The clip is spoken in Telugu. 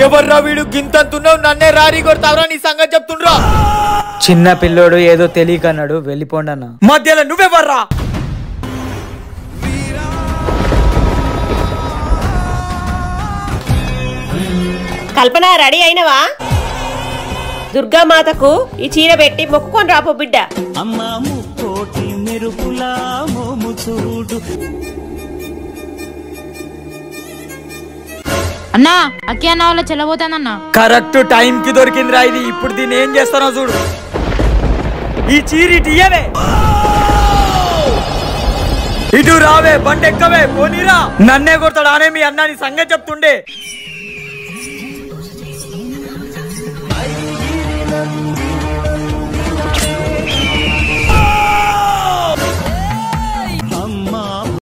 ఎవర్రా వీడు గింతంతున్నావు నన్నే రారీ కొడతావురా నీ సంగతి చెప్తుండ్రా చిన్న పిల్లోడు ఏదో తెలియకన్నాడు వెళ్ళిపోండి అన్న మధ్యలో నువ్వెవర్రా కల్పన రెడీ అయినవా దుర్గామాతకు ఈ చీర పెట్టి మొక్కుకొని రాపో బిడ్డ అమ్మా ముక్కోటి మెరుపులా మోము చూడు అన్నా అక్కి అన్న వాళ్ళ చెల్లబోతానన్న కరెక్ట్ టైం కి దొరికిందిరా ఇది ఇప్పుడు దీన్ని ఏం చేస్తానో చూడు ఈ చీరి టీయవే ఇటు రావే బండి ఎక్కవే పోనీరా నన్నే కొడతాడు అనే మీ అన్న నీ సంగతి చెప్తుండే